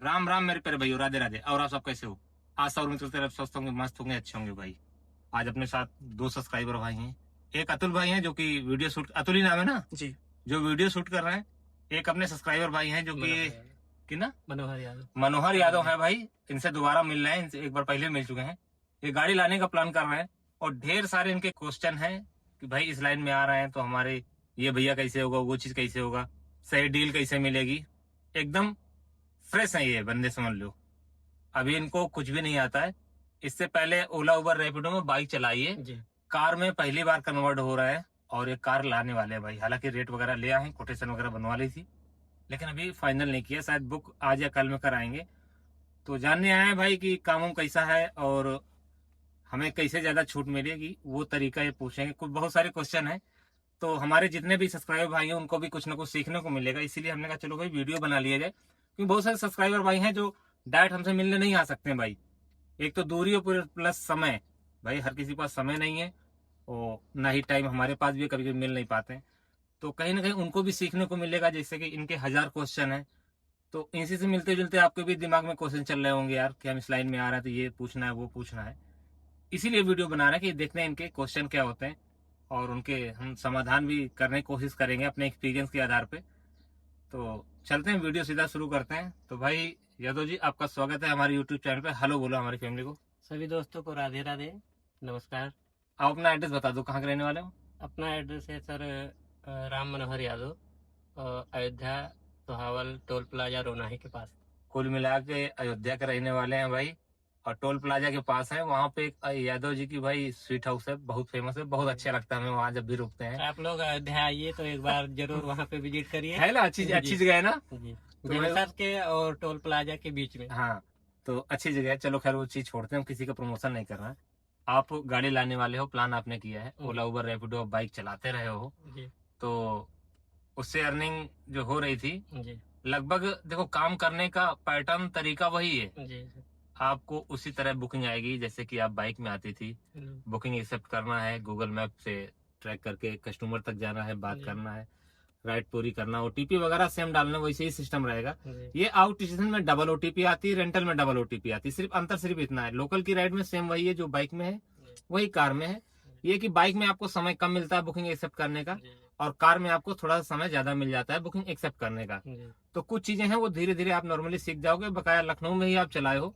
राम राम मेरे प्यारे भाइयों, राधे राधे। और आप सब कैसे हो? आशा और उम्मीद करते हैं आप स्वस्थ होंगे, मस्त होंगे, अच्छे होंगे भाई। आज अपने साथ दो सब्सक्राइबर भाई हैं। एक अतुल भाई हैं जो कि वीडियो शूट, अतुल ही नाम है ना जी, जो वीडियो शूट कर रहे हैं। एक अपने सब्सक्राइबर भाई हैं जो कि ना मनोहर यादव है भाई। इनसे दोबारा मिल रहे हैं, इनसे एक बार पहले मिल चुके हैं। ये गाड़ी लाने का प्लान कर रहे हैं और ढेर सारे इनके क्वेश्चन हैं कि भाई इस लाइन में आ रहे हैं तो हमारे ये भैया कैसे होगा, वो चीज कैसे होगा, सही डील कैसे मिलेगी। एकदम फ्रेश है ये बंदे, समझ लो। अभी इनको कुछ भी नहीं आता है। इससे पहले ओला उबर रैपिडो में बाइक चलाई है, कार में पहली बार कन्वर्ट हो रहा है और एक कार लाने वाले हैं भाई। हालांकि रेट वगैरह ले आए, कोटेशन वगैरह बनवा ली थी, लेकिन अभी फाइनल नहीं किया। शायद बुक आज या कल में कराएंगे। तो जानने आए हैं भाई कि काम वाम कैसा है और हमें कैसे ज्यादा छूट मिलेगी, वो तरीका ये पूछेंगे। कुछ बहुत सारे क्वेश्चन है, तो हमारे जितने भी सब्सक्राइबर भाई हैं उनको भी कुछ ना कुछ सीखने को मिलेगा। इसीलिए हमने कहा चलो भाई वीडियो बना लिया जाए, क्योंकि बहुत सारे सब्सक्राइबर भाई हैं जो डायरेक्ट हमसे मिलने नहीं आ सकते हैं भाई। एक तो दूरी और प्लस समय, भाई हर किसी के पास समय नहीं है और ना ही टाइम हमारे पास भी कभी कभी मिल नहीं पाते हैं। तो कहीं ना कहीं उनको भी सीखने को मिलेगा। जैसे कि इनके 1000 क्वेश्चन है, तो इसी से मिलते जुलते आपके भी दिमाग में क्वेश्चन चल रहे होंगे यार कि हम इस लाइन में आ रहे हैं तो ये पूछना है वो पूछना है। इसीलिए वीडियो बना रहे हैं कि देखते हैं इनके क्वेश्चन क्या होते हैं और उनके हम समाधान भी करने की कोशिश करेंगे अपने एक्सपीरियंस के आधार पे। तो चलते हैं, वीडियो सीधा शुरू करते हैं। तो भाई यादव जी, आपका स्वागत है हमारे यूट्यूब चैनल पे। हेलो बोलो हमारी फैमिली को। सभी दोस्तों को राधे राधे, नमस्कार। आप अपना एड्रेस बता दो, कहाँ के रहने वाले हो? अपना एड्रेस है sir Ram Manohar Yadav, Ayodhya Sohawal toll plaza Raunahi के पास। कुल मिला के अयोध्या के रहने वाले हैं भाई, और टोल प्लाजा के पास है। वहाँ पे एक यादव जी की भाई स्वीट हाउस है, बहुत फेमस है, बहुत अच्छा लगता है हमें वहाँ जब भी रुकते हैं। आप लोग अयोध्या आइए तो एक बार जरूर वहाँ पे विजिट करिए। है ना, अच्छी जगह है ना जी, तो के और टोल प्लाजा के बीच में। हाँ, तो अच्छी जगह है। चलो खैर वो चीज छोड़ते हैं, हम किसी का प्रमोशन नहीं कर रहे हैं। आप गाड़ी लाने वाले हो, प्लान आपने किया है, ओला उबर रैपिडो बाइक चलाते रहे हो, तो उससे अर्निंग जो हो रही थी जी, लगभग, देखो काम करने का पैटर्न तरीका वही है। जी, आपको उसी तरह बुकिंग आएगी जैसे कि आप बाइक में आती थी। बुकिंग एक्सेप्ट करना है, गूगल मैप से ट्रैक करके कस्टमर तक जाना है, बात करना है, राइट पूरी करना, ओटीपी वगैरह सेम डालना, वैसे ही सिस्टम रहेगा। ये आउट स्टेशन में डबल ओटीपी आती है, रेंटल में डबल ओटीपी आती है। सिर्फ अंतर सिर्फ इतना है, लोकल की राइड में सेम वही है जो बाइक में है, वही कार में है। ये कि बाइक में आपको समय कम मिलता है बुकिंग एक्सेप्ट करने का, और कार में आपको थोड़ा सा समय ज्यादा मिल जाता है बुकिंग एक्सेप्ट करने का। तो कुछ चीजें हैं वो धीरे धीरे आप नॉर्मली सीख जाओगे। बकाया लखनऊ में ही आप चलाए हो,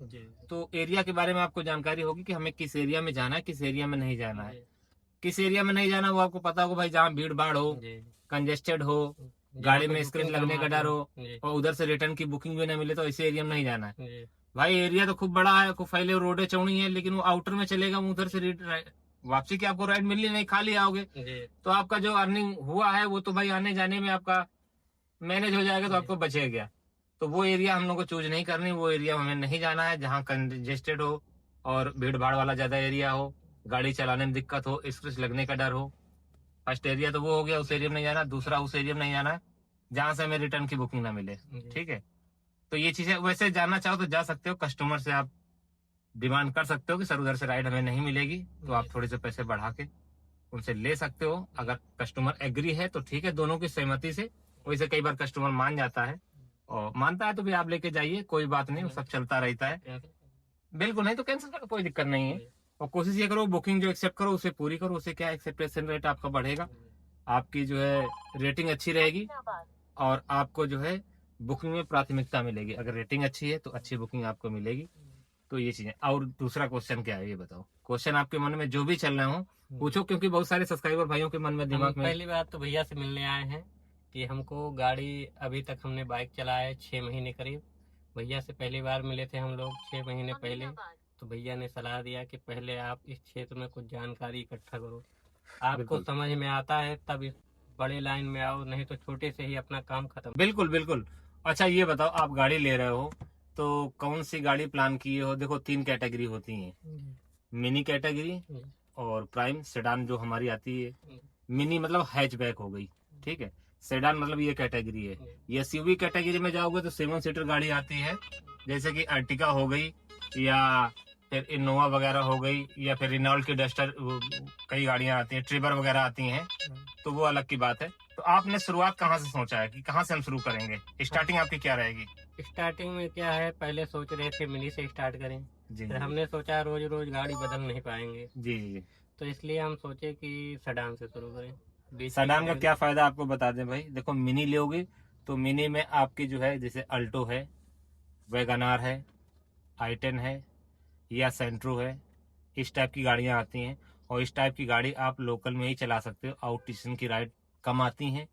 तो एरिया के बारे में आपको जानकारी होगी कि हमें किस एरिया में जाना है, किस एरिया में नहीं जाना है। किस एरिया में नहीं जाना वो आपको पता होगा भाई, जहाँ भीड़ भाड़ हो, कंजेस्टेड हो, गाड़ी में स्क्रैच लगने का डर हो और उधर से रिटर्न की बुकिंग भी नहीं मिले, तो ऐसे एरिया में नहीं जाना है भाई। एरिया तो खूब बड़ा है, खूब फैले रोडें चौड़ी है, लेकिन वो आउटर में चलेगा, उधर से वापसी की आपको राइड मिलनी नहीं, खाली आओगे तो आपका जो अर्निंग हुआ है वो तो भाई आने जाने में आपका मैनेज हो जाएगा, तो आपको बचेगा क्या। तो वो एरिया हम लोग को चूज नहीं करनी, वो एरिया हमें नहीं जाना है जहाँ कंजेस्टेड हो और भीड़ भाड़ वाला ज्यादा एरिया हो, गाड़ी चलाने में दिक्कत हो, स्क्रैच लगने का डर हो। फर्स्ट एरिया तो वो हो गया, उस एरिया में नहीं जाना। दूसरा, उस एरिया में नहीं जाना है जहां से हमें रिटर्न की बुकिंग ना मिले। ठीक है, तो ये चीजें वैसे जानना चाहो तो जा सकते हो, कस्टमर से आप डिमांड कर सकते हो कि सर उधर से राइड हमें नहीं मिलेगी, तो आप थोड़े से पैसे बढ़ा के उनसे ले सकते हो। अगर कस्टमर एग्री है तो ठीक है, दोनों की सहमति से। वैसे कई बार कस्टमर मान जाता है, और मानता है तो भी आप लेके जाइए, कोई बात नहीं, वो सब चलता रहता है। बिल्कुल, नहीं तो कैंसिल करो, कोई दिक्कत नहीं है। और कोशिश ये करो बुकिंग जो एक्सेप्ट करो उसे पूरी करो, उसे क्या एक्सेप्टेशन रेट आपका बढ़ेगा, आपकी जो है रेटिंग अच्छी रहेगी, और आपको जो है बुकिंग में प्राथमिकता मिलेगी। अगर रेटिंग अच्छी है तो अच्छी बुकिंग आपको मिलेगी। तो ये चीजें। और दूसरा क्वेश्चन क्या है ये बताओ, क्वेश्चन आपके मन में जो भी चल रहे हो पूछो, क्योंकि बहुत सारे सब्सक्राइबर भाइयों के मन में दिमाग में। पहली बात तो भैया से मिलने आए हैं कि हमको गाड़ी, अभी तक हमने बाइक चलाया है 6 महीने करीब। भैया से पहली बार मिले थे हम लोग 6 महीने पहले, तो भैया ने सलाह दिया कि पहले आप इस क्षेत्र में कुछ जानकारी इकट्ठा करो, आपको समझ में आता है तब इस बड़े लाइन में आओ, नहीं तो छोटे से ही अपना काम खत्म। बिल्कुल बिल्कुल। अच्छा ये बताओ, आप गाड़ी ले रहे हो तो कौन सी गाड़ी प्लान किए हो? देखो 3 कैटेगरी होती हैं, मिनी कैटेगरी और प्राइम सेडान जो हमारी आती है। मिनी मतलब हैचबैक हो गई, ठीक है। सेडान मतलब ये कैटेगरी है। ये एसयूवी कैटेगरी में जाओगे तो 7 सीटर गाड़ी आती है, जैसे कि अर्टिका हो गई, या फिर इनोवा वगैरह हो गई, या फिर रिनॉल्ट की डस्टर, कई गाड़ियां आती हैं, ट्रिबर वगैरह आती हैं, तो वो अलग की बात है। तो आपने शुरुआत कहाँ से सोचा है कि कहाँ से हम शुरू करेंगे? स्टार्टिंग आपकी क्या रहेगी? स्टार्टिंग में क्या है, पहले सोच रहे थे मिनी से स्टार्ट करें, जी फिर हमने सोचा रोज रोज गाड़ी बदल नहीं पाएंगे, जी जी। तो इसलिए हम सोचे कि सेडान से शुरू करें। बीच की सेडान का कैटेगरी- क्या फायदा आपको बता दें भाई, देखो मिनी लोगे तो मिनी में आपकी जो है जैसे अल्टो है, वैगनार है, i10 है या सेंट्रो है, इस टाइप की गाड़ियां आती हैं। और इस टाइप की गाड़ी आप लोकल में ही चला सकते हो, आउट स्टेशन की राइड कम आती हैं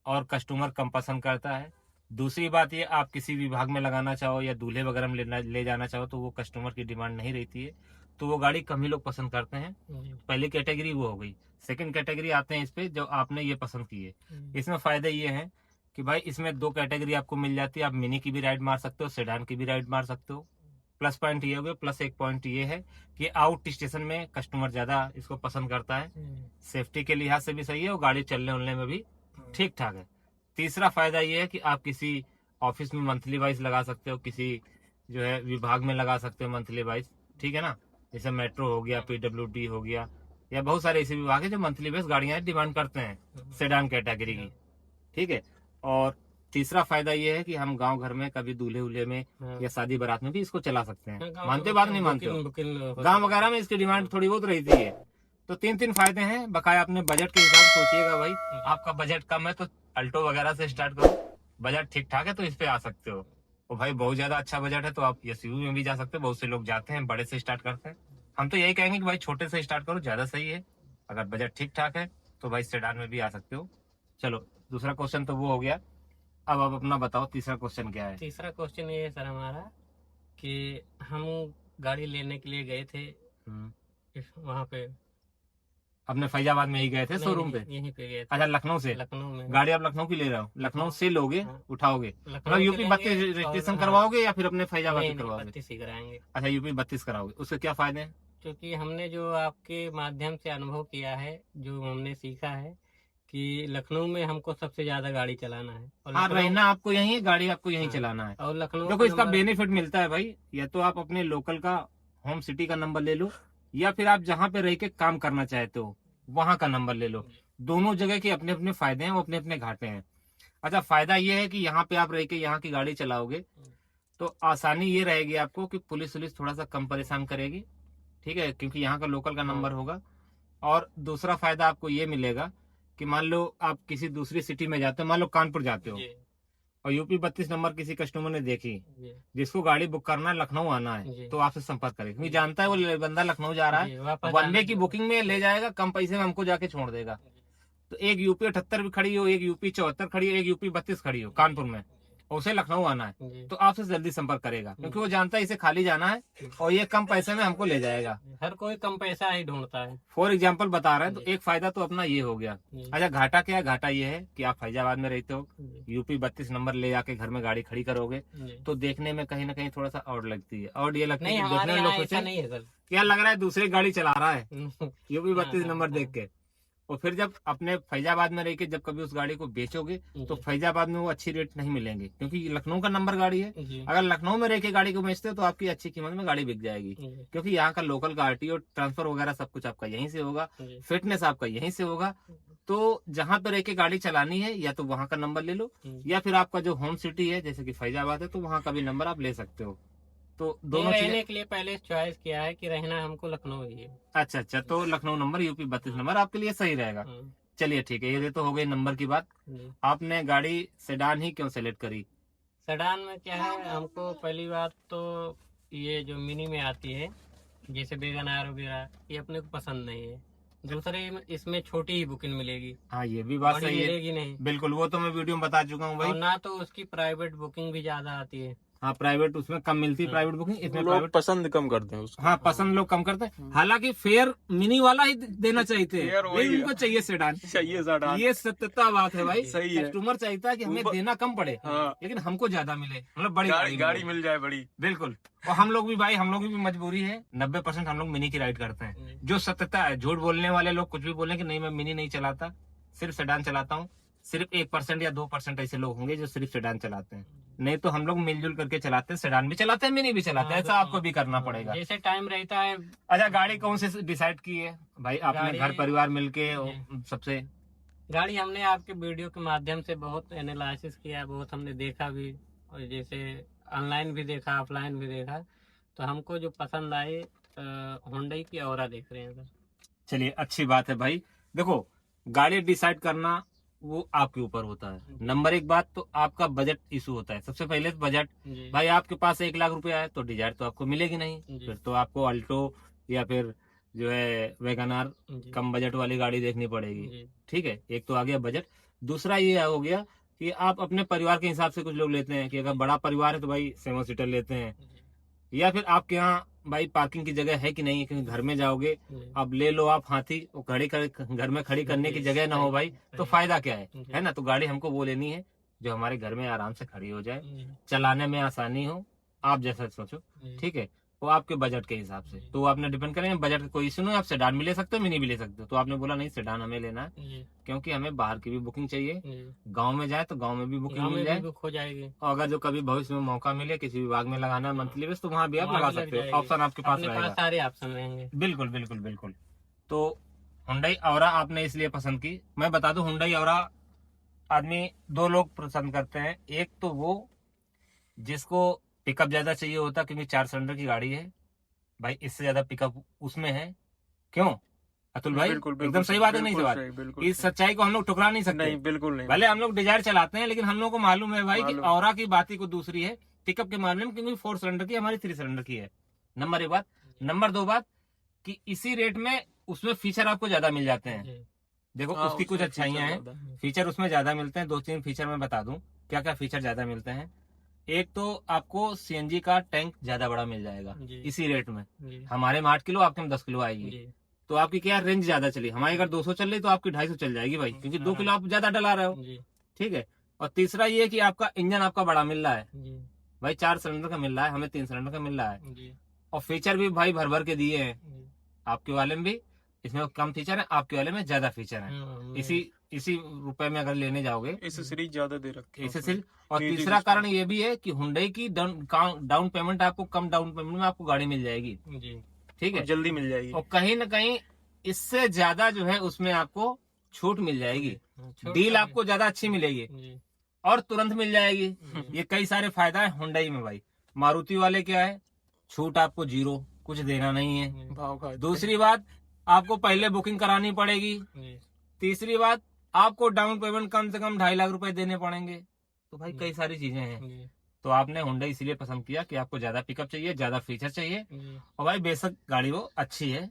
और कस्टमर कम पसंद करता है। दूसरी बात ये, आप किसी विभाग में लगाना चाहो या दूल्हे वगैरह में ले जाना चाहो तो वो कस्टमर की डिमांड नहीं रहती है, तो वो गाड़ी कम ही लोग पसंद करते हैं। जी। पहली कैटेगरी वो हो गई। सेकंड कैटेगरी आते हैं इस पे जो आपने ये पसंद की है। इसमें फायदे ये हैं कि भाई इसमें दो कैटेगरी आपको मिल जाती है, आप मिनी की भी राइड मार सकते हो, सेडान की भी राइड मार सकते हो। प्लस पॉइंट ये हो गया, प्लस एक पॉइंट ये है कि आउट स्टेशन में कस्टमर ज्यादा इसको पसंद करता है, सेफ्टी के लिहाज से भी सही है और गाड़ी चलने उलने में भी ठीक ठाक है। तीसरा फायदा ये है कि आप किसी ऑफिस में मंथली वाइज लगा सकते हो, किसी जो है विभाग में लगा सकते हो मंथली वाइज, ठीक है ना। जैसे मेट्रो हो गया, पीडब्ल्यूडी हो गया, या बहुत सारे ऐसे विभाग है जो मंथली बेस गाड़ियां डिमांड करते हैं सेडान कैटेगरी की, ठीक है। और तीसरा फायदा ये है कि हम गांव घर में कभी दूल्हे उल्हे में या शादी बारात में भी इसको चला सकते हैं। मानते हो बात नहीं मानते हो? गांव वगैरह में इसकी डिमांड थोड़ी बहुत रहती है। तो तीन तीन फायदे हैं। बकाया अपने बजट के हिसाब से सोचिएगा भाई, आपका बजट कम है तो अल्टो वगैरह से स्टार्ट करो, बजट ठीक ठाक है तो इस पे आ सकते हो। और भाई बहुत ज्यादा अच्छा बजट है तो आप एसयूवी में भी जा सकते हो, बहुत से लोग जाते हैं बड़े से स्टार्ट करते हैं। हम तो यही कहेंगे कि भाई छोटे से स्टार्ट करो, ज्यादा सही है। अगर बजट ठीक ठाक है तो भाई सेडान में भी आ सकते हो। चलो दूसरा क्वेश्चन तो वो हो गया, अब आप अपना बताओ तीसरा क्वेश्चन क्या है। तीसरा क्वेश्चन ये है सर हमारा कि हम गाड़ी लेने के लिए गए थे वहाँ पे, अपने फैजाबाद में ही गए थे नहीं, शोरूम पे? यहीं पे गए थे, अच्छा, लखनऊ से लखनऊ में। गाड़ी आप लखनऊ की ले रहे हो? लखनऊ से लोगे, हाँ। उठाओगे, लखनऊ मतलब से यूपी लेंगे 32 और- रजिस्ट्रेशन हाँ, करवाओगे या फिर अपने फैजाबाद नहीं में करवाओगे? 32 ही कराएंगे, अच्छा, यूपी 32 कराओगे, उसके क्या फायदे हैं? क्योंकि हमने जो आपके माध्यम से अनुभव किया है, जो हमने सीखा है कि लखनऊ में हमको सबसे ज्यादा गाड़ी चलाना है, और हाँ, लखनऊ रहना आपको यहीं है, गाड़ी आपको यहीं हाँ, चलाना है। और लखनऊ देखो का इसका नंबर- बेनिफिट मिलता है भाई, या तो आप अपने लोकल का होम सिटी का नंबर ले लो या फिर आप जहाँ पे रह के काम करना चाहते हो वहां का नंबर ले लो। दोनों जगह के अपने अपने फायदे हैं, वो अपने अपने घाटे हैं। अच्छा, फायदा ये है कि यहाँ पे आप रह के यहाँ की गाड़ी चलाओगे तो आसानी ये रहेगी आपको कि पुलिस वुलिस थोड़ा सा कम परेशान करेगी, ठीक है, क्योंकि यहाँ का लोकल का नंबर होगा। और दूसरा फायदा आपको ये मिलेगा कि मान लो आप किसी दूसरी सिटी में जाते हो, मान लो कानपुर जाते हो जी, और यूपी 32 नंबर किसी कस्टमर ने देखी, जी, जिसको गाड़ी बुक करना है, लखनऊ आना है, जी। तो आपसे संपर्क करेगा क्योंकि जानता है वो बंदा लखनऊ जा रहा जी, है, वापस वन आना वे की है। बुकिंग में ले जाएगा, कम पैसे में हमको जाके छोड़ देगा। तो एक यूपी 78 भी खड़ी हो, एक यूपी 74 खड़ी हो, एक यूपी 32 खड़ी हो कानपुर में, और उसे लखनऊ आना है जी, तो आपसे जल्दी संपर्क करेगा क्योंकि वो जानता है इसे खाली जाना है और ये कम पैसे में हमको ले जाएगा। हर कोई कम पैसा ही ढूंढता है। फॉर एग्जाम्पल बता रहे हैं, तो एक फायदा तो अपना ये हो गया। जी, अच्छा, घाटा क्या है? घाटा ये है कि आप फैजाबाद में रहते हो, जी, यूपी 32 नंबर ले जाके घर में गाड़ी खड़ी करोगे जी। तो देखने में कहीं ना कहीं थोड़ा सा और लगती है, और ये लगता है नहीं, कि हमारे देखने में यहाँ लोग ऐसा सोचे नहीं है सर। क्या लग रहा है दूसरी गाड़ी चला रहा है यूपी 32 हाँ, नंबर हाँ, देख के। और फिर जब अपने फैजाबाद में रह के जब कभी उस गाड़ी को बेचोगे तो जी, फैजाबाद में वो अच्छी रेट नहीं मिलेंगे क्योंकि ये लखनऊ का नंबर गाड़ी है। जी, अगर लखनऊ में रह के गाड़ी को बेचते हो तो आपकी अच्छी कीमत में गाड़ी बिक जाएगी जी, क्योंकि यहाँ का लोकल का आरटीओ ट्रांसफर वगैरह सब कुछ आपका यहीं से होगा, जी, फिटनेस आपका यहीं से होगा। तो जहां पे रह के गाड़ी चलानी है या तो वहां का नंबर ले लो जी। या फिर आपका जो होम सिटी है जैसे कि फैजाबाद है तो वहां का भी नंबर आप ले सकते हो। तो दोनों नहीं, चीजें। रहने के लिए पहले चॉइस किया है कि रहना हमको लखनऊ ही है। अच्छा अच्छा, तो लखनऊ नंबर यूपी 32 नंबर आपके लिए सही रहेगा। हाँ, चलिए ठीक है, ये तो हो गई नंबर की बात। जी। आपने गाड़ी सेडान ही क्यों सेलेक्ट करी? सेडान में क्या है, हमको पहली बात तो ये जो मिनी में आती है जैसे वेगनार वगैरह, ये अपने को पसंद नहीं है। दूसरे इसमें छोटी ही बुकिंग मिलेगी, हाँ, ये भी बात बड़ी सही है, मिलेगी नहीं, बिल्कुल, वो तो मैं वीडियो में बता चुका हूँ भाई। और ना तो उसकी प्राइवेट बुकिंग भी ज्यादा आती है। हाँ, प्राइवेट उसमें कम मिलती है, प्राइवेट बुकिंग इसमें लोग प्राइवेट पसंद कम करते हैं उसको। हाँ, पसंद लोग कम करते हैं। हालांकि फेयर मिनी वाला ही देना चाहिए थे, फेयर वही लेकिन है। उनको चाहिए सेडान। चाहिए सेडान। ये सत्यता बात है भाई, सही है। कस्टमर चाहता है कि हमें ऊपर- देना कम पड़े हाँ। लेकिन हमको ज्यादा मिले, मतलब बड़ी गाड़ी मिले। मिल जाए बड़ी। बिल्कुल। और हम लोग भी भाई, हम लोग की भी मजबूरी है, 90% हम लोग मिनी की राइड करते हैं, जो सत्यता है। झूठ बोलने वाले लोग कुछ भी बोले कि नहीं मैं मिनी नहीं चलाता, सिर्फ सेडान चलाता हूँ, सिर्फ 1% या 2% ऐसे लोग होंगे जो सिर्फ सेडान चलाते हैं, नहीं तो हम लोग मिलजुल करके चलाते हैं, सेडान भी चलाते हैं, मिनी भी चलाते हैं। ऐसा आपको भी करना पड़ेगा। जैसे टाइम रहता है। अच्छा, गाड़ी कौन से डिसाइड की है भाई आपने? गाड़ी- घर परिवार मिलके सबसे? गाड़ी हमने आपके वीडियो के माध्यम से बहुत एनालिसिस किया, बहुत हमने देखा भी, और जैसे ऑनलाइन भी देखा, ऑफलाइन भी देखा, तो हमको जो पसंद आई हुंडई की औरा देख रहे हैं सर। चलिए अच्छी बात है भाई। देखो, गाड़ी डिसाइड करना वो आपके ऊपर होता है। जी। नंबर एक बात तो आपका बजट इशू होता है। सबसे पहले तो बजट। जी। भाई आपके पास 1 लाख रुपया है तो डिजायर तो आपको मिलेगी नहीं। जी। फिर तो आपको अल्टो या फिर जो है वैगनार, जी। कम बजट वाली गाड़ी देखनी पड़ेगी। जी। ठीक है, एक तो आ गया बजट। दूसरा ये हो गया कि आप अपने परिवार के हिसाब से कुछ लोग लेते हैं कि अगर बड़ा परिवार है तो भाई 7 सीटर लेते हैं, जी। या फिर आपके यहाँ भाई पार्किंग की जगह है कि नहीं है, क्योंकि घर में जाओगे जी। अब ले लो आप हाथी, वो खड़ी कर घर में खड़ी करने की जी, जगह ना हो भाई, तो सही। फायदा क्या है जी। है ना। तो गाड़ी हमको वो लेनी है जो हमारे घर में आराम से खड़ी हो जाए, जी। चलाने में आसानी हो, आप जैसा सोचो। जी। ठीक है, वो आपके बजट के हिसाब से, तो वो आपने डिपेंड करेंगे। बजट का कोई इशू नहीं, आप सेडान भी ले सकते हो, मिनी भी ले सकते हो। तो आपने बोला नहीं सेडान हमें लेना है, जी। क्योंकि हमें बाहर की भी बुकिंग चाहिए, जी। गाँव में जाए तो गाँव में भी बुकिंग गाँव मिल में भी जाए, बुक हो जाएगी। और अगर जो कभी भविष्य में मौका मिले किसी विभाग में लगाना है मंथली बेस, तो वहां भी आप वहाँ लगा भी लग सकते हो, जाएगी। ऑप्शन आपके पास अपने पास रहेगा। सारे ऑप्शन रहेंगे। बिल्कुल बिल्कुल बिल्कुल। तो हुंडई औरा आपने इसलिए पसंद की। मैं बता दूं, हुंडई औरा आदमी दो लोग पसंद करते हैं। एक तो वो जिसको पिकअप ज्यादा चाहिए होता, क्योंकि 4 सिलेंडर की गाड़ी है भाई, इससे ज्यादा पिकअप उसमें है। क्यों अतुल भाई? बिल्कुल एकदम बिल्कुल सही बात है, नहीं बिल्कुल सही सही, बात? बिल्कुल इस सही। सच्चाई को हम लोग ठुकरा नहीं सकते। नहीं, बिल्कुल नहीं। भले हम लोग डिजायर चलाते हैं, लेकिन हम लोग को मालूम है भाई कि मालूम। औरा की बात ही को दूसरी है पिकअप के मामले में, क्योंकि 4 सिलेंडर की, हमारी 3 सिलेंडर की है। नंबर एक बात। नंबर दो बात कि इसी रेट में उसमें फीचर आपको ज्यादा मिल जाते हैं। जी। देखो हाँ, उसकी कुछ उसमें अच्छाइयां फीचर हैं, ज्यादा है। फीचर उसमें ज्यादा मिलते हैं। 2-3 फीचर मैं बता दूं क्या क्या फीचर ज्यादा मिलते हैं। एक तो आपको सीएनजी का टैंक ज्यादा बड़ा मिल जाएगा जी। इसी रेट में। जी। हमारे में 8 किलो, आपके में 10 किलो आएगी। जी। तो आपकी क्या रेंज ज्यादा चली, हमारी अगर 200 चल रही तो आपकी 250 चल जाएगी भाई, क्योंकि 2 किलो आप ज्यादा डला रहे हो। जी। ठीक है। और तीसरा ये कि आपका इंजन आपका बड़ा मिल रहा है जी। भाई, 4 सिलेंडर का मिल रहा है, हमें 3 सिलेंडर का मिल रहा है। जी। और फीचर भी भाई भर भर के दिए हैं। जी। आपके वाले में भी इसमें कम फीचर है, आपके वाले में ज्यादा फीचर है। हाँ, इसी इसी रुपए में अगर लेने जाओगे एसेसरीज ज्यादा दे रखे हैं इसे उसमें। सिर्फ। और Easy तीसरा system। कारण ये भी है कि हुंडई की डाउन पेमेंट आपको कम डाउन पेमेंट में आपको गाड़ी मिल जाएगी। जी। ठीक और है। जल्दी मिल जाएगी। और कहीं ना कहीं इससे ज्यादा जो है उसमें आपको छूट मिल जाएगी, छूट डील का आपको ज्यादा अच्छी मिलेगी जी। और तुरंत मिल जाएगी। जी। ये कई सारे फायदा है हुंडई में भाई। मारुति वाले क्या है, छूट आपको 0, कुछ देना नहीं है। जी। भाव खाते हैं। दूसरी बात, आपको पहले बुकिंग करानी पड़ेगी। जी। तीसरी बात, आपको डाउन पेमेंट कम से कम 2.5 लाख रुपए देने पड़ेंगे। तो भाई जी। कई सारी चीजें हैं। जी। तो आपने हुंडई इसलिए पसंद किया कि आपको ज्यादा पिकअप चाहिए, ज्यादा फीचर चाहिए, जी। और भाई बेशक गाड़ी वो अच्छी है,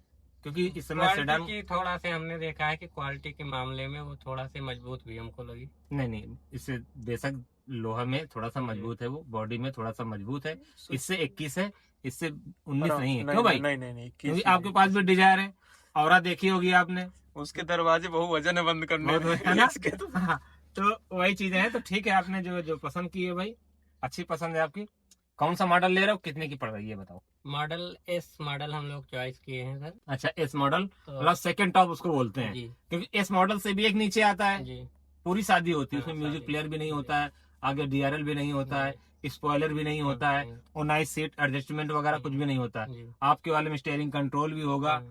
क्योंकि इस समय क्वालिटी सेडान। की थोड़ा से हमने देखा है कि क्वालिटी के मामले में वो थोड़ा से मजबूत भी हमको लगी। नहीं, इससे बेशक लोहा में थोड़ा सा जी। मजबूत है, वो बॉडी में थोड़ा सा मजबूत है। इससे 21 है, इससे 19 आराम नहीं से। है। नहीं क्यों भाई? नहीं नहीं नहीं, क्योंकि 21 आपके पास भी डिजायर है, और देखी होगी आपने, उसके दरवाजे बहु वजन है बंद करने बहुत में। है ना। इसके तो हाँ, तो वही चीजें हैं। तो ठीक है, आपने जो जो पसंद की है भाई, अच्छी पसंद है आपकी। कौन सा मॉडल ले रहे हो, कितने की पड़ रही है बताओ? मॉडल एस मॉडल हम लोग चॉइस किए हैं सर। अच्छा, एस मॉडल, तो मतलब सेकंड टॉप उसको बोलते हैं, जी। क्योंकि एस मॉडल से भी एक नीचे आता है। जी। पूरी शादी होती है हाँ, उसमें, म्यूजिक शादी। प्लेयर भी नहीं जी। होता है, आगे डीआरएल भी नहीं होता है, स्पॉइलर भी नहीं होता है, जी। और नाइस सीट एडजस्टमेंट वगैरह कुछ भी नहीं होता है। जी। आपके वाले में स्टीयरिंग कंट्रोल भी होगा,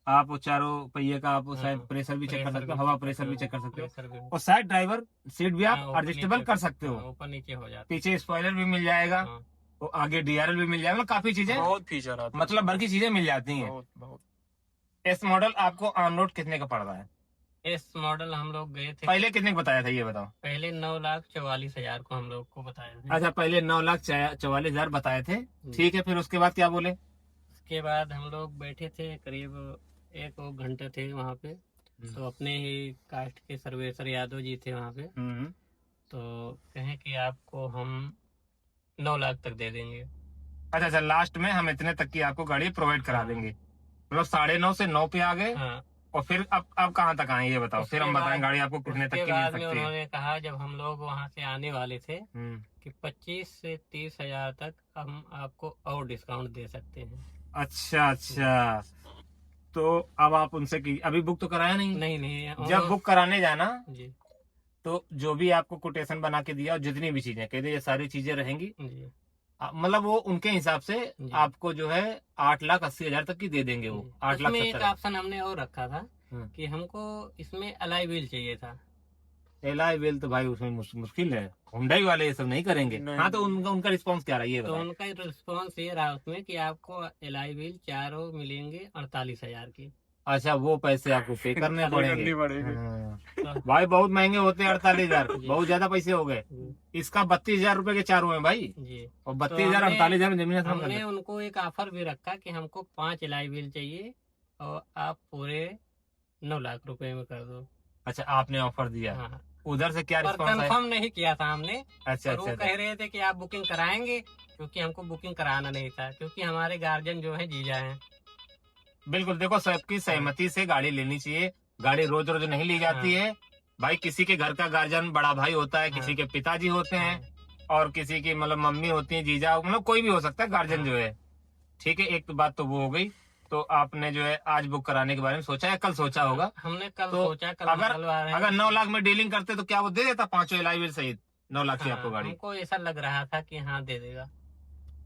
आप वो चारों पहिए का आप शायद प्रेशर भी चेक कर सकते हो, हवा प्रेशर भी चेक कर सकते हो, और साइड ड्राइवर सीट भी आप एडजस्टेबल कर सकते हो। ऊपर नीचे हो जाता पीछे स्पॉइलर भी मिल जाएगा, है। और आगे डीआरएल भी मिल जाएगा, मतलब काफी चीजें, बहुत फीचर आते हैं। मतलब भर की चीजें मिल जाती हैं। बहुत बहुत। एस मॉडल आपको ऑन रोड कितने का पड़ रहा है? एस मॉडल हम लोग गए थे पहले कितने का बताया था ये बताओ? पहले 9,44,000 को हम लोग को बताया था। अच्छा, पहले 9,44,000 बताए थे। ठीक है, फिर उसके बाद क्या बोले? उसके बाद हम लोग बैठे थे करीब 1 घंटे थे वहाँ पे। तो अपने ही कास्ट के सर्वेसर यादव जी थे वहाँ पे। तो कहें कि आपको हम 9 लाख तक दे देंगे। अच्छा, लास्ट में हम इतने तक की आपको गाड़ी प्रोवाइड करा देंगे, मतलब 9.5 से 9 पे आ गए। हाँ। और फिर अब कहाँ तक आए ये बताओ, फिर हम उसके बताएं बाद- गाड़ी आपको कितने तक उसके की मिल बाद में सकती है। उन्होंने कहा जब हम लोग वहाँ से आने वाले थे हम्म। कि 25 से 30 हजार तक हम आपको और डिस्काउंट दे सकते हैं। अच्छा अच्छा, तो अब आप उनसे की अभी बुक तो कराया नहीं? नहीं जब बुक कराने जाना जी। तो जो भी आपको कोटेशन बना के दिया और जितनी भी चीजें कहते ये सारी चीजें रहेंगी, जी। मतलब वो उनके हिसाब से जी। आपको जो है 8,80,000 तक की दे देंगे वो। 8 लाख उसमें एक 70,000। ऑप्शन हमने और रखा था कि हमको इसमें अलाई व्हील चाहिए था। एलॉय व्हील तो भाई उसमें मुश्किल है, हुंडई वाले ये सब नहीं करेंगे। नहीं। हाँ तो उनका रिस्पॉन्स क्या रहा है ये तो बताएं। उनका रिस्पॉन्स ये रहा उसमें कि आपको एलॉय व्हील चारों मिलेंगे 48,000 की। अच्छा वो पैसे आपको पे करने करनी पड़ेंगे। पड़ेगी। हाँ। भाई बहुत महंगे होते हैं 48,000, जी। बहुत ज्यादा पैसे हो गए। जी इसका 32,000 रुपए के चारों हैं भाई, जी। और तो 32,000 हमने 48,000 में जमीन आसमान हमने का। उनको एक ऑफर भी रखा कि हमको 5 एलॉय व्हील चाहिए और आप पूरे 9 लाख रुपए में कर दो। अच्छा आपने ऑफर दिया, हाँ, उधर से क्या पर रिस्पॉन्स आया? कंफर्म नहीं किया था हमने। अच्छा और वो अच्छा कह रहे थे कि आप बुकिंग कराएंगे, क्योंकि हमको बुकिंग कराना नहीं था, क्योंकि हमारे गार्जियन जो है जीजा हैं। बिल्कुल, देखो सबकी सहमति से गाड़ी लेनी चाहिए, गाड़ी रोज रोज नहीं ली जाती है भाई। किसी के घर का गार्जियन बड़ा भाई होता है, किसी के पिताजी होते हैं, और किसी की मतलब मम्मी होती है, जीजा, मतलब कोई भी हो सकता है गार्जियन जो है। ठीक है, एक तो बात तो वो हो गई। तो आपने जो है आज बुक कराने के बारे में सोचा है, कल सोचा होगा? हमने कल तो सोचा, कल अगर मंगलवार है। अगर 9 लाख में डीलिंग करते तो क्या वो दे देता 5 एलॉय व्हील सहित 9 लाख की हाँ, आपको गाड़ी? हमको ऐसा लग रहा था कि हाँ दे देगा।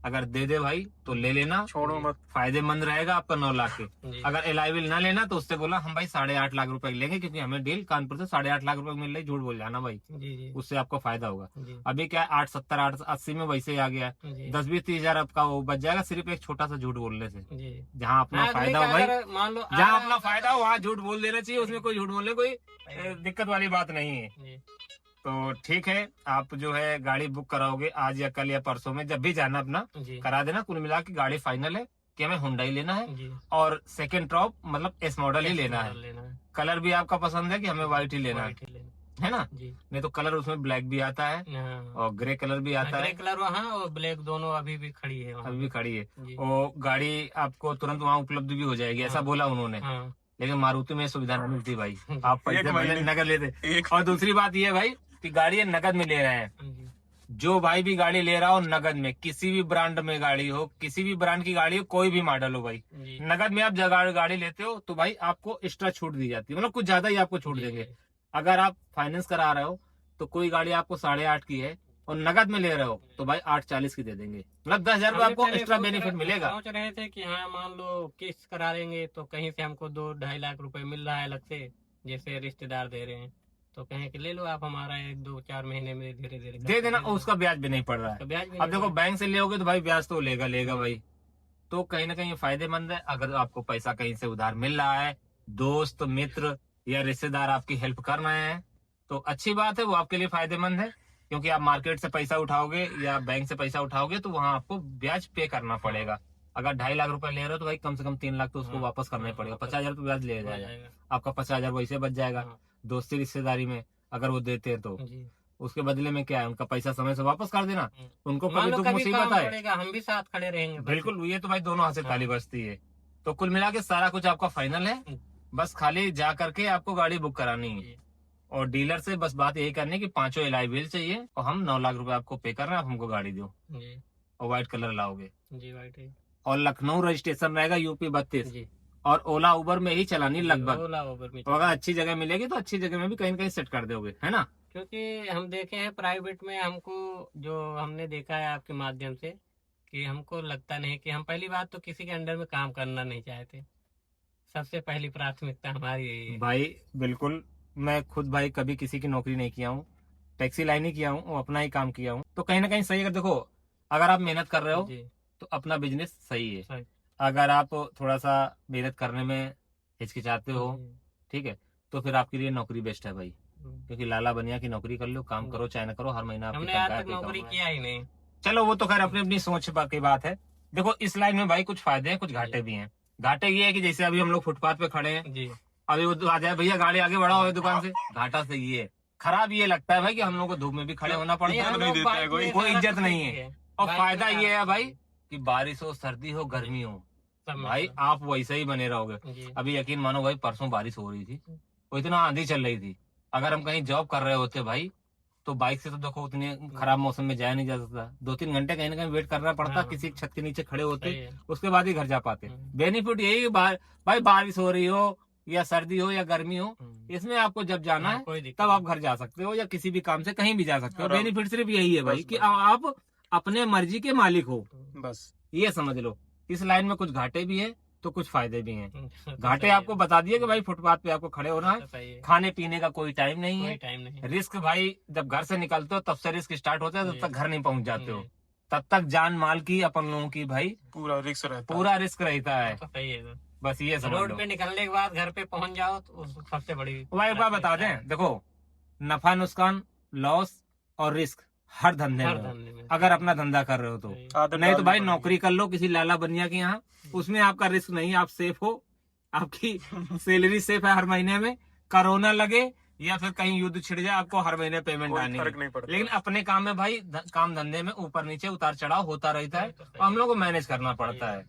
अगर दे दे भाई तो ले लेना, छोड़ो मत। फायदेमंद रहेगा आपका 9 लाख के। जी अगर एलॉय व्हील ना लेना तो उससे बोला हम भाई 8.5 लाख रुपए लेंगे, क्योंकि हमें डील कानपुर से 8.5 लाख रुपए मिल रही, झूठ बोल जाना भाई, जी जी उससे आपको फायदा होगा। जी अभी क्या है 870 880 में वैसे ही आ गया है, जी 10-20-30 हजार आपका वो बच जाएगा सिर्फ एक छोटा सा झूठ बोलने से। जी। जहाँ अपना हाँ, फायदा हो भाई, अगर मान लो जहाँ अपना फायदा हो वहाँ झूठ बोल देना चाहिए, उसमें कोई झूठ बोलने कोई दिक्कत वाली बात नहीं है। जी तो ठीक है, आप जो है गाड़ी बुक कराओगे आज या कल या परसों में, जब भी जाना अपना जी करा देना। कुल मिला के गाड़ी फाइनल है कि हमें हुंडई लेना है, जी। और सेकंड टॉप मतलब एस मॉडल ही लेना है। लेना है, कलर भी आपका पसंद है कि हमें व्हाइट ही लेना व्हाइट ही लेना है ना? जी। नहीं तो कलर उसमें ब्लैक भी आता है हाँ, और ग्रे कलर भी आता ग्रे है, कलर वहाँ और ब्लैक दोनों अभी भी खड़ी है वहाँ अभी भी खड़ी है। जी। वो गाड़ी आपको तुरंत वहाँ उपलब्ध भी हो जाएगी, ऐसा हाँ। बोला उन्होंने। हाँ लेकिन मारुति में ये सुविधा नहीं मिलती भाई, आप पैसे एक भले महीने- नगद लेते। एक और दूसरी बात ये है भाई कि गाड़ी ये नगद में ले रहे हैं। जी जो भाई भी गाड़ी ले रहा हो नगद में, किसी भी ब्रांड में गाड़ी हो, किसी भी ब्रांड की गाड़ी हो, कोई भी मॉडल हो भाई, जी नगद में आप जगह गाड़ी लेते हो तो भाई आपको एक्स्ट्रा छूट दी जाती है, मतलब कुछ ज्यादा ही आपको छूट जी, देंगे। अगर आप फाइनेंस करा रहे हो तो कोई गाड़ी आपको 8.5 की है और नगद में ले रहे हो तो भाई 840 की दे देंगे, मतलब 10,000 रुपये हमने आपको पहले एक्स्ट्रा सोच बेनिफिट रहे- मिलेगा। सोच रहे थे कि हाँ मान लो किस्त करा लेंगे तो कहीं से हमको 2-2.5 लाख रुपए मिल रहा है अलग से, जैसे रिश्तेदार दे रहे हैं, तो कहें कि ले लो आप हमारा 1-2-4 महीने में धीरे धीरे दे देना, और उसका ब्याज भी नहीं पड़ रहा है। ब्याज भी अब नहीं देखो पड़ा। बैंक से लेोगे तो भाई ब्याज तो लेगा भाई, तो कहीं ना कहीं ये फायदेमंद है। अगर आपको पैसा कहीं से उधार मिल रहा है, दोस्त मित्र या रिश्तेदार आपकी हेल्प कर रहे हैं, तो अच्छी बात है, वो आपके लिए फायदेमंद है। क्योंकि आप मार्केट से पैसा उठाओगे या बैंक से पैसा उठाओगे तो वहां आपको ब्याज पे करना पड़ेगा। अगर 2.5 लाख रुपए ले रहे हो तो भाई कम से कम 3 लाख तो उसको हाँ, वापस करना ही हाँ, पड़ेगा, वापस 50,000 रुपये ब्याज ले हो जाएगा, जाएगा। आपका 50,000 वैसे बच जाएगा। हाँ, दोस्ती रिश्तेदारी में अगर वो देते हैं तो जी उसके बदले में क्या है, उनका पैसा समय से वापस कर देना। उनको मान कभी लो दुख कभी मुसीबत काम आए, पड़ेगा हम भी साथ खड़े रहेंगे। बस। बिल्कुल, ये तो भाई दोनों हाथ से ताली हाँ। बजती है। तो कुल मिला के सारा कुछ आपका फाइनल है, बस खाली जा करके आपको गाड़ी बुक करानी है, जी और डीलर से बस बात यही करनी है कि 5 एलॉय व्हील चाहिए और हम 9 लाख रुपए आपको पे कर रहे हैं, आप हमको गाड़ी दो जी और व्हाइट कलर लाओगे, जी व्हाइट है और लखनऊ रजिस्ट्रेशन रहेगा यूपी 32, जी। और ओला उबर में ही चलानी लगभग। ओला उबर में तो अगर अच्छी जगह मिलेगी तो अच्छी जगह में भी कहीं न कहीं सेट कर दोगे, है ना? क्योंकि हम देखे हैं प्राइवेट में, हमको जो हमने देखा है आपके माध्यम से कि हमको लगता नहीं कि हम पहली बात तो किसी के अंडर में काम करना नहीं चाहते। सबसे पहली प्राथमिकता हमारी यही है। भाई बिल्कुल, मैं खुद भाई कभी किसी की नौकरी नहीं किया हूँ, टैक्सी लाइन ही किया हूँ, अपना ही काम किया हूँ, तो कहीं ना कहीं सही। अगर देखो, अगर आप मेहनत कर रहे हो जी तो अपना बिजनेस सही है। सही। अगर आप थोड़ा सा मेहनत करने में हिचकिचाते हो, ठीक है, तो फिर आपके लिए नौकरी बेस्ट है भाई। क्योंकि लाला बनिया की नौकरी कर लो, काम करो चाहे ना करो, हर महीना आपकी हमने आज तनख्वाह तक पे नौकरी कमाओ। किया ही नहीं। चलो वो तो खैर अपनी अपनी सोच की बात है। देखो इस लाइन में भाई कुछ फायदे हैं, कुछ घाटे भी हैं। घाटे ये है कि जैसे अभी हम लोग फुटपाथ पे खड़े हैं, जी अभी वो आ जाए भैया गाड़ी आगे बढ़ाओ दुकान से, घाटा से ये है। खराब ये लगता है भाई कि हम लोग को धूप में भी खड़े होना पड़ता हम है, नहीं लोग देता है बाइक कोई। में कोई सारा इज्जत कुछ नहीं सीखे है। हैं। और बाइक फायदा में ये है सारा भाई कुछ कि बारिश हो, सर्दी हो, गर्मी हो, सब भाई मतलब। आप वैसे ही बने रहोगे। जी अभी यकीन मानो भाई, परसों बारिश हो रही थी, वो इतना आंधी चल रही थी, अगर हम कहीं जॉब कर रहे होते भाई तो बाइक से तो देखो उतने खराब मौसम में जाया नहीं जा सकता, 2-3 घंटे कहीं ना कहीं वेट करना पड़ता, हाँ। किसी छत के नीचे खड़े सही होते, है। उसके बाद ही घर जा पाते। बेनिफिट यही है भाई बारिश हो रही हो या सर्दी हो या गर्मी हो, इसमें आपको जब जाना है कोई दिक्कत तब आप घर जा सकते हो, या किसी भी काम से कहीं भी जा सकते हो। आराम। बेनिफिट सिर्फ यही है भाई बस, कि बस। आप अपने मर्जी के मालिक हो, बस ये समझ लो। इस लाइन में कुछ घाटे भी है तो कुछ फायदे भी हैं। तो घाटे सही है। आपको बता दिए कि भाई फुटपाथ पे आपको खड़े होना तो है, सही है, खाने पीने का कोई टाइम नहीं कोई है, टाइम नहीं। रिस्क भाई जब घर से निकलते हो तब से रिस्क स्टार्ट होता है, जी। तब तक घर नहीं पहुंच जाते हो, जी। तब तक जान माल की अपन लोगों की भाई पूरा रिस्क रहता है। पूरा रिस्क रहता है। तो सही है सर। बस ये समझ रोड लो। पे निकलने के बाद घर पे पहुंच जाओ तो सबसे बड़ी भाई एक बात बता प्राथमिकता दें, देखो नफा नुकसान लॉस और रिस्क हर धंधे हर में हो, धंधे में। अगर अपना धंधा कर रहे हो तो। सही। आदत नहीं तो डालनी भाई पड़ेगी। नौकरी कर लो किसी लाला बनिया के यहाँ, उसमें आपका रिस्क नहीं है, आप सेफ हो, आपकी सैलरी सेफ है हर महीने में, कोरोना लगे या फिर कहीं युद्ध छिड़ जाए आपको हर महीने पेमेंट कोई आनी फर्क है। नहीं पड़ता। लेकिन अपने काम में भाई काम धंधे में ऊपर नीचे उतार चढ़ाव होता रहता है, और हम लोग को मैनेज करना पड़ता है।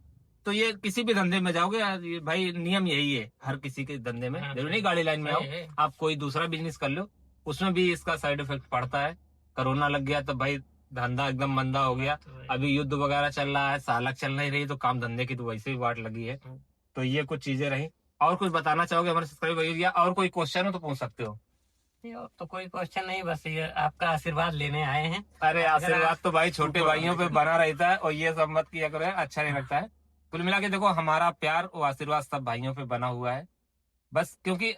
तो ये किसी भी धंधे में जाओगे ये भाई नियम यही है हर किसी के धंधे में। हाँ, जरूरी नहीं गाड़ी लाइन में आओ, सही है। आप कोई दूसरा बिजनेस कर लो, उसमें भी इसका साइड इफेक्ट पड़ता है। कोरोना लग गया तो भाई धंधा एकदम मंदा हो गया। अभी युद्ध वगैरह चल रहा है, सालक चल नहीं रही, तो काम धंधे की तो वैसे ही वाट लगी है। तो ये कुछ चीजें रही। और कुछ बताना चाहोगे हमारे सब्सक्राइबर भैया, और कोई क्वेश्चन हो तो पूछ सकते हो। और तो कोई क्वेश्चन नहीं, बस ये आपका आशीर्वाद लेने आए हैं। अरे आशीर्वाद तो भाई छोटे ऊपर भाइयों पे वाले बना रहता है, और ये सब मत किया करो, अच्छा नहीं लगता है। कुल मिला के देखो हमारा प्यार और आशीर्वाद सब भाइयों पे बना हुआ है, बस क्योंकि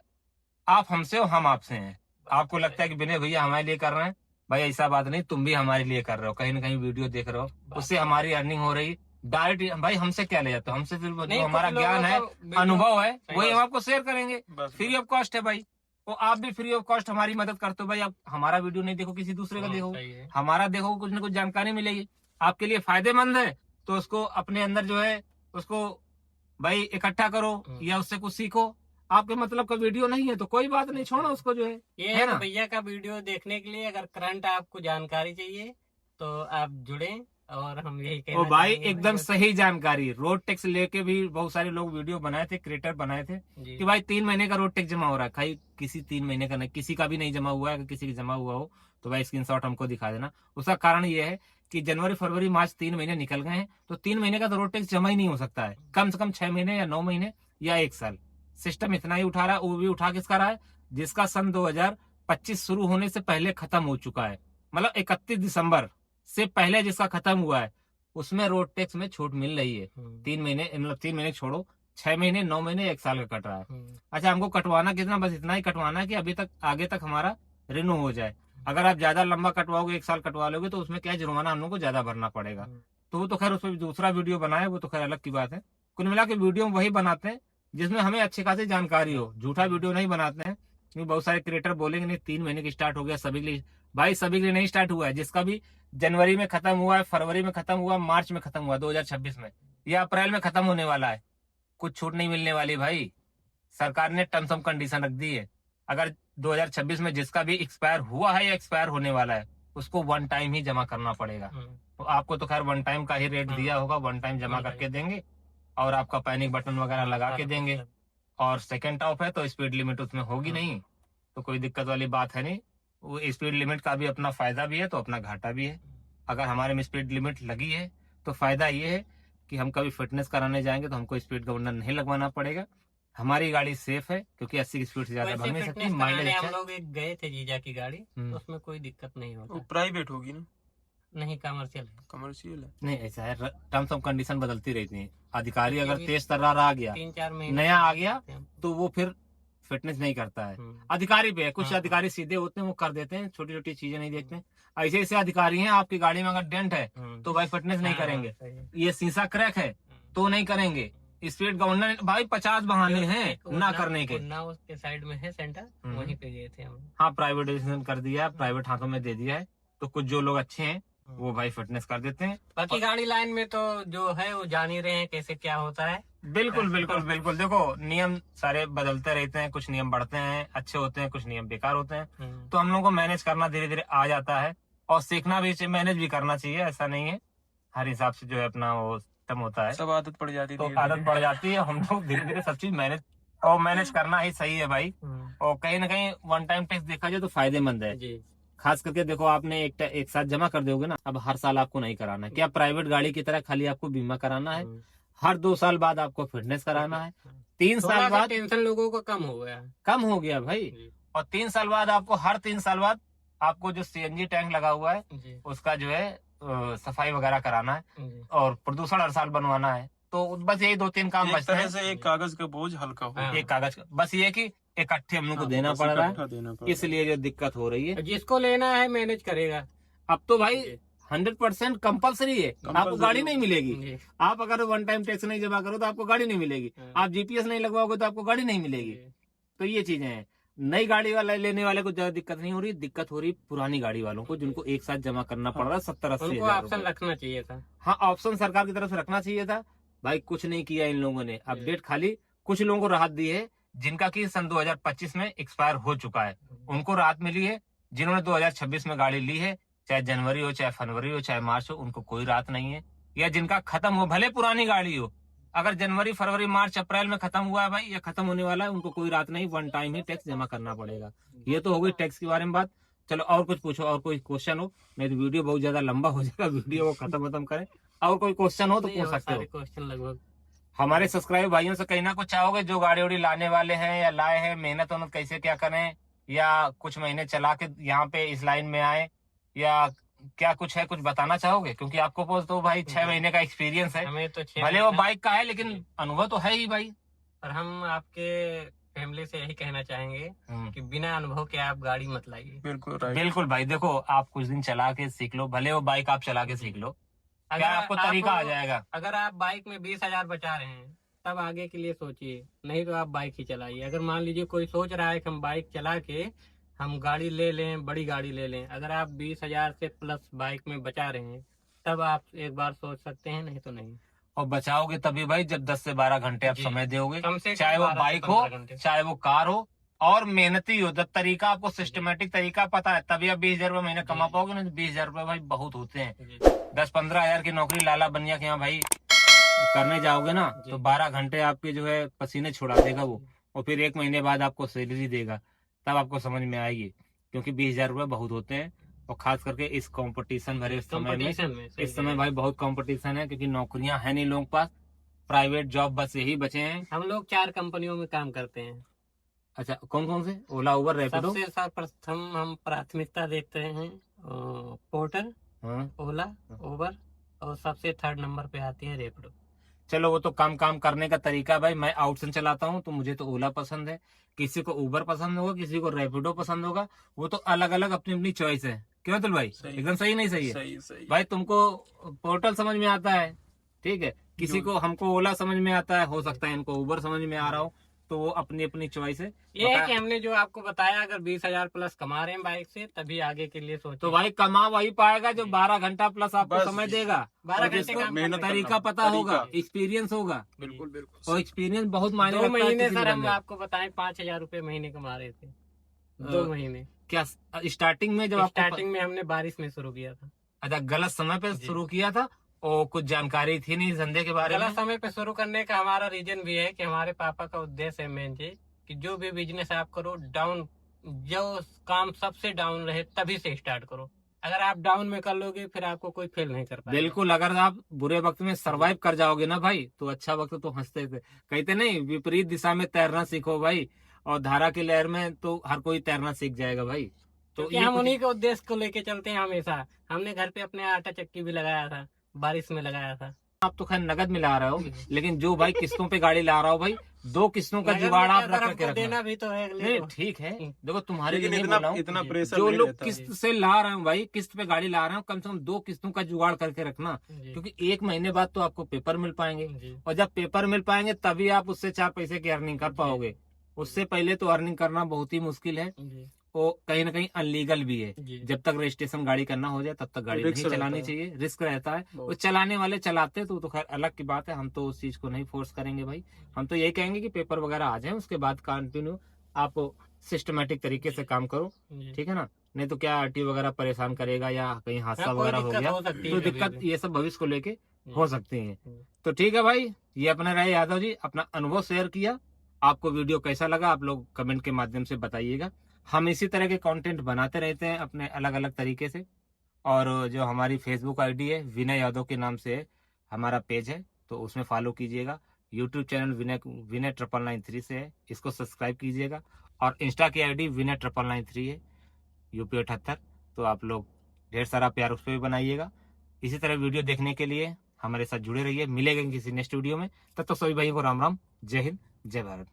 आप हमसे हो हम आपसे हैं। आपको लगता है कि विनय भैया हमारे लिए कर रहे हैं, भाई ऐसा बात नहीं, तुम भी हमारे लिए कर रहे हो, कहीं ना कहीं वीडियो देख रहे हो, उससे हमारी अर्निंग हो रही। डायरेक्ट भाई हमसे क्या ले जाते हो, हमसे सिर्फ जो नहीं, हमारा कुछ ज्ञान लोगों है, का वीडियो- अनुभव है, सही वही बात। हम आपको शेयर करेंगे बस फ्री ऑफ कॉस्ट है भाई। तो आप भी फ्री ऑफ कॉस्ट हमारी मदद करते हो भाई। आप हमारा वीडियो नहीं देखो, किसी दूसरे का देखो, सही है। हमारा देखो, कुछ ना कुछ जानकारी मिलेगी, आपके लिए फायदेमंद है। तो उसको अपने अंदर जो है उसको भाई इकट्ठा करो या उससे कुछ सीखो। आपके मतलब का वीडियो नहीं है तो कोई बात नहीं, छोड़ो उसको जो है ये है है ना। कि भैया का वीडियो देखने के लिए अगर करंट आपको जानकारी चाहिए तो आप जुड़े, और हम यही कहना ओ भाई चाहेंगे एकदम भैया सही जानकारी, रोड टैक्स लेके भी बहुत सारे लोग वीडियो बनाए थे, क्रिएटर बनाए थे जी। कि भाई 3 महीने का रोड टैक्स जमा हो रहा है। भाई किसी 3 महीने का नहीं, किसी का भी नहीं जमा हुआ है। अगर किसी का जमा हुआ हो तो भाई स्क्रीनशॉट हमको दिखा देना। उसका कारण ये है कि जनवरी फरवरी मार्च 3 महीने निकल गए हैं, तो 3 महीने का तो रोड टैक्स जमा ही नहीं हो सकता है। कम से कम 6 महीने या 9 महीने या 1 साल सिस्टम इतना ही उठा रहा है। वो भी उठा किसका रहा है, जिसका सन 2025 शुरू होने से पहले खत्म हो चुका है, मतलब 31 दिसंबर से पहले जिसका खत्म हुआ है उसमें रोड टैक्स में छूट मिल रही है। 3 महीने, मतलब 3 महीने छोड़ो, 6 महीने 9 महीने 1 साल का कट रहा है। अच्छा हमको कटवाना कितना, बस इतना ही कटवाना है कि अभी तक आगे तक हमारा रिन्यू हो जाए। अगर आप ज्यादा लंबा कटवाओगे, 1 साल कटवा लोगे, तो उसमें क्या जुर्माना हम लोग को ज्यादा भरना पड़ेगा। तो वो तो खैर उस पर दूसरा वीडियो बनाए, वो तो खैर अलग की बात है। कुल मिला के वीडियो वही बनाते हैं जिसमें हमें अच्छी खासी जानकारी हो, झूठा वीडियो नहीं बनाते हैं। क्योंकि बहुत सारे क्रिएटर बोलेंगे नहीं 3 महीने की स्टार्ट हो गया सभी के लिए, भाई सभी के लिए नहीं स्टार्ट हुआ है। जिसका भी जनवरी में खत्म हुआ है, फरवरी में खत्म हुआ, मार्च में खत्म हुआ 2026 में, या अप्रैल में खत्म होने वाला है, कुछ छूट नहीं मिलने वाली भाई। सरकार ने टर्म्स एंड कंडीशन रख दी है। अगर 2026 में जिसका भी एक्सपायर हुआ है या एक्सपायर होने वाला है उसको 1 टाइम ही जमा करना पड़ेगा। तो आपको तो खैर 1 टाइम का ही रेट दिया होगा, 1 टाइम जमा करके देंगे और आपका पैनिक बटन वगैरह लगा के देंगे। और सेकंड ऑफ है तो स्पीड लिमिट उसमें होगी नहीं, तो कोई दिक्कत वाली बात है नहीं। वो स्पीड लिमिट का भी अपना फायदा भी है तो अपना घाटा भी है। अगर हमारे में स्पीड लिमिट लगी है तो फायदा ये है कि हम कभी फिटनेस कराने जाएंगे तो हमको स्पीड गवर्नर नहीं लगवाना पड़ेगा। हमारी गाड़ी सेफ है क्योंकि 80 की स्पीड से ज्यादा भाग नहीं सकती, माइलेज हम अच्छा लोग एक गए थे जीजा की गाड़ी, तो उसमें कोई दिक्कत नहीं वो होता। प्राइवेट होगी ना, नहीं कमर्शियल है। कमर्शियल है। नहीं। ऐसा है टर्म्स ऑफ कंडीशन बदलती रहती है। अधिकारी अगर अभी तेज तर्रार आ गया, 3-4 महीने नया आ गया, तो वो फिर फिटनेस नहीं करता है। अधिकारी पे है, कुछ हाँ। अधिकारी सीधे होते हैं, वो कर देते हैं, छोटी छोटी चीजें नहीं देखते हैं। ऐसे ऐसे अधिकारी हैं, आपकी गाड़ी में अगर डेंट है तो भाई फिटनेस नहीं करेंगे, ये शीशा क्रैक है तो नहीं करेंगे, स्पीड गवर्नर भाई 50 बहाने हैं ना करने के। ना उसके साइड में है सेंटर, वहीं पे गए थे हम। हाँ प्राइवेटाइजेशन कर दिया है, प्राइवेट हाथों में दे दिया है, तो कुछ जो लोग अच्छे हैं वो भाई फिटनेस कर देते हैं। बाकी गाड़ी लाइन में तो जो है वो जान ही रहे हैं कैसे क्या होता है। बिल्कुल बिल्कुल बिल्कुल। देखो नियम सारे बदलते रहते हैं, कुछ नियम बढ़ते हैं, अच्छे होते हैं, कुछ नियम बेकार होते हैं। तो हम लोग को मैनेज करना धीरे धीरे आ जाता है, और सीखना भी चाहिए, मैनेज भी करना चाहिए। ऐसा नहीं है, हर हिसाब से जो है अपना वो सिस्टम होता है, सब आदत पड़ जाती है, तो धीरे आदत धीरे। पड़ जाती है। हम लोग धीरे धीरे सब चीज मैनेज, और मैनेज करना ही सही है भाई। और कहीं ना कहीं 1 टाइम टैक्स देखा जाए तो फायदेमंद है। जी। खास करके देखो आपने एक साथ जमा कर दोगे ना, अब हर साल आपको नहीं कराना है। क्या प्राइवेट गाड़ी की तरह खाली आपको बीमा कराना है, हर 2 साल बाद आपको फिटनेस कराना है, 3 साल बाद टेंशन लोगों को कम हो गया। कम हो गया भाई, और 3 साल बाद आपको, हर 3 साल बाद आपको जो सीएनजी टैंक लगा हुआ है उसका जो है सफाई वगैरह कराना है, और प्रदूषण हर साल बनवाना है। तो बस यही 2-3 काम एक बचते तरह हैं। से एक कागज का बोझ हल्का हो हाँ। एक कागज का बस ये कि इकट्ठे हम लोग को हाँ, देना बस पड़ रहा इकट्ठा है, देना पड़ रहा है। इसलिए जो दिक्कत हो रही है। जिसको लेना है मैनेज करेगा। अब तो भाई 100% कंपलसरी है, आपको Compulsory गाड़ी हो नहीं गया। मिलेगी। जी। आप अगर वन टाइम टैक्स नहीं जमा करो तो आपको गाड़ी नहीं मिलेगी, हाँ। आप जीपीएस नहीं लगवाओगे तो आपको गाड़ी नहीं मिलेगी। जी। तो ये चीजें हैं। नई गाड़ी वाला लेने वाले को ज्यादा दिक्कत नहीं हो रही, दिक्कत हो रही पुरानी गाड़ी वालों को, जिनको एक साथ जमा करना पड़ रहा है 70-80 उनको हजार ऑप्शन रुपए। रखना चाहिए था। हाँ, ऑप्शन सरकार की तरफ से रखना चाहिए था भाई, कुछ नहीं किया इन लोगों ने। अपडेट खाली कुछ लोगों को राहत दी है, जिनका कि सन 2025 में एक्सपायर हो चुका है, उनको राहत मिली है। जिन्होंने 2026 में गाड़ी ली है, चाहे जनवरी हो, चाहे फरवरी हो, चाहे मार्च हो, उनको कोई राहत नहीं है। या जिनका खत्म हो, भले पुरानी गाड़ी हो, अगर जनवरी, फरवरी, मार्च, अप्रैल में खत्म हुआ है भाई, या खत्म होने वाला है, उनको कोई राहत नहीं, वन टाइम ही टैक्स जमा करना पड़ेगा। ये तो हो गई टैक्स के बारे में बात। चलो और कुछ पूछो, और कोई क्वेश्चन हो, नहीं तो वीडियो बहुत ज्यादा लंबा हो जाएगा, वीडियो को खत्म करें। और कोई क्वेश्चन हो तो पूछ सकते हो। क्वेश्चन लगभग हमारे सब्सक्राइब भाइयों से कहीं ना कुछ चाहोगे, जो गाड़ी उड़ी लाने वाले हैं या लाए हैं, मेहनत उन्नत कैसे क्या करें, या कुछ महीने चला के यहाँ पे इस लाइन में आए, या क्या कुछ है, कुछ बताना चाहोगे? क्योंकि आपको तो भाई 6 महीने का एक्सपीरियंस है, हमें तो 6 भले वो महीना, बाइक का है लेकिन अनुभव तो है ही भाई। और हम आपके फैमिली से यही कहना चाहेंगे कि बिना अनुभव के आप गाड़ी मत लाइए। बिल्कुल राइट। बिल्कुल भाई, देखो आप कुछ दिन चला के सीख लो, भले वो बाइक आप चला के सीख लो, अगर क्या आपको तरीका आ जाएगा। अगर आप बाइक में 20,000 बचा रहे हैं तब आगे के लिए सोचिए, नहीं तो आप बाइक ही चलाइए। अगर मान लीजिए कोई सोच रहा है कि हम बाइक चला के हम गाड़ी ले लें, बड़ी गाड़ी ले लें, अगर आप 20,000 से प्लस बाइक में बचा रहे हैं तब आप एक बार सोच सकते हैं, नहीं तो नहीं। और बचाओगे तभी भाई जब 10 से 12 घंटे आप जी। समय दोगे, कम से कम चाहे वो 12 से बाइक 15 हो, घंटे। चाहे वो कार हो, और मेहनती हो। जब तरीका आपको सिस्टमेटिक तरीका पता है तभी आप 20,000 रुपये महीने कमा पाओगे, नहीं तो 20,000 रुपये भाई बहुत होते हैं। जी। 10-15 हजार की नौकरी लाला बनिया के यहाँ भाई करने जाओगे ना, जी। तो 12 घंटे आपके जो है पसीने छुड़ा देगा वो, और फिर 1 महीने बाद आपको सैलरी देगा, तब आपको समझ में आएगी। क्योंकि 20,000 रुपये बहुत होते हैं, और खास करके इस कंपटीशन भरे समय में, कंपटीशन में इस समय भाई बहुत कंपटीशन है, क्योंकि नौकरियां है नहीं लोगों के पास, प्राइवेट जॉब बस यही बचे हैं। हम लोग 4 कंपनियों में काम करते हैं। अच्छा, कौन कौन से? ओला, उबर, रैपिडो? सबसे सर्वप्रथम हम प्राथमिकता देते हैं पोर्टर, हाँ। ओला, उबर, और सबसे 3rd नंबर पे आती है रैपिडो। चलो वो तो काम करने का तरीका है भाई। मैं आउटसन चलाता हूँ तो मुझे तो ओला पसंद है, किसी को उबर पसंद होगा, किसी को रैपिडो पसंद होगा, वो तो अलग अलग अपनी अपनी चॉइस है। क्यों अतुल भाई? सही। एकदम सही नहीं सही है? सही सही। भाई तुमको पोर्टल समझ में आता है, ठीक है, किसी को, हमको ओला समझ में आता है, हो सकता है इनको उबर समझ में आ रहा हो, तो वो अपनी अपनी चॉइस है। ये है कि हमने जो आपको बताया, अगर 20,000 प्लस कमा रहे हैं बाइक से, तभी आगे के लिए सोचो। तो भाई कमा वही पाएगा जो 12 घंटा प्लस आपको बस समय देगा, 12 और घंटे जिसको काम मेहनत करने तरीका करना, पता होगा, तरीका। एक्सपीरियंस होगा, बिल्कुल बिल्कुल। और एक्सपीरियंस बहुत मायने 2 रखता है महीने किसी भी सर हम बंदे। आपको बताएं 5,000 रुपए महीने कमा रहे थे। 2 महीने। क्या स्टार्टिंग में जब आपको स्टार्टिंग में हमने बारिश में शुरू किया था। अच्छा, गलत समय पे जी। शुरू किया था, और कुछ जानकारी थी नहीं धंधे के बारे में? गलत समय पे शुरू करने का हमारा रीजन भी है कि हमारे पापा का उद्देश्य है मेन चीज कि जो भी बिजनेस आप करो, डाउन, जो काम सबसे डाउन रहे तभी से स्टार्ट करो। अगर आप डाउन में कर लोगे फिर आपको कोई फेल नहीं कर पाएगा। बिल्कुल, अगर आप बुरे वक्त में सरवाइव कर जाओगे ना भाई, तो अच्छा वक्त तो हंसते थे, कहते नहीं विपरीत दिशा में तैरना सीखो भाई, और धारा की लहर में तो हर कोई तैरना सीख जाएगा भाई। तो क्योंकि ये हम कुछ- उन्हीं के उद्देश्य को लेके चलते हैं हमेशा। हमने घर पे अपने आटा चक्की भी लगाया था, बारिश में लगाया था। आप तो खैर नगद में ला रहे हो, लेकिन जो भाई किस्तों पे गाड़ी ला रहा हो भाई, 2 किस्तों का नगद जुगाड़ में आप क्या रख सर, के हमको रखना। देना भी तो है अगले नहीं को। ठीक है, देखो तुम्हारे लिए लेकिन नहीं बोल रहा हूँ, इतना जी। प्रेशर जो नहीं लोग रहता। किस्त से ला रहे हो भाई, किस्त पे गाड़ी ला रहे हो, कम से कम 2 किस्तों का जुगाड़ करके रखना, जी। क्योंकि 1 महीने बाद तो आपको पेपर मिल पाएंगे, जी। और जब पेपर मिल पाएंगे तभी आप उससे 4 पैसे की अर्निंग कर पाओगे। उससे पहले तो अर्निंग करना बहुत ही मुश्किल है, जी। वो कहीं ना कहीं अनलीगल भी है। जी। जब तक रजिस्ट्रेशन गाड़ी करना हो जाए तब तक गाड़ी रिस्क नहीं रहता चलानी है। चाहिए, रिस्क रहता है। बहुत। वो चलाने वाले चलाते तो खैर अलग की बात है, हम तो उस चीज को नहीं फोर्स करेंगे भाई। हम तो यही कहेंगे कि पेपर वगैरह आ जाए, उसके बाद कंटिन्यू आप सिस्टमेटिक तरीके से काम करो, जी। ठीक है ना। नहीं तो क्या आरटीओ वगैरह परेशान करेगा, या कहीं हादसा हाँ, कोई वगैरह हो दिक्कत गया हो सकती है तो कभी दिक्कत भी। ये सब भविष्य को लेके जी। हो सकती है। जी। तो ठीक है भाई, ये अपना रहे यादव जी, अपना अनुभव शेयर किया। आपको वीडियो कैसा लगा आप लोग कमेंट के माध्यम से बताइएगा। हम इसी तरह के कंटेंट बनाते रहते हैं अपने अलग अलग तरीके से। और जो हमारी फेसबुक आईडी है विनय यादव के नाम से हमारा पेज है, तो उसमें फॉलो कीजिएगा। यूट्यूब चैनल विनय 9993 से है, इसको सब्सक्राइब कीजिएगा। और इंस्टा की आईडी विनय 9993 है, UP 78। तो आप लोग ढेर सारा प्यार उस पर भी बनाइएगा। इसी तरह वीडियो देखने के लिए हमारे साथ जुड़े रहिए। मिलेंगे किसी नेक्स्ट वीडियो में, तब तक सभी भाइयों को राम राम, जय हिंद, जय भारत।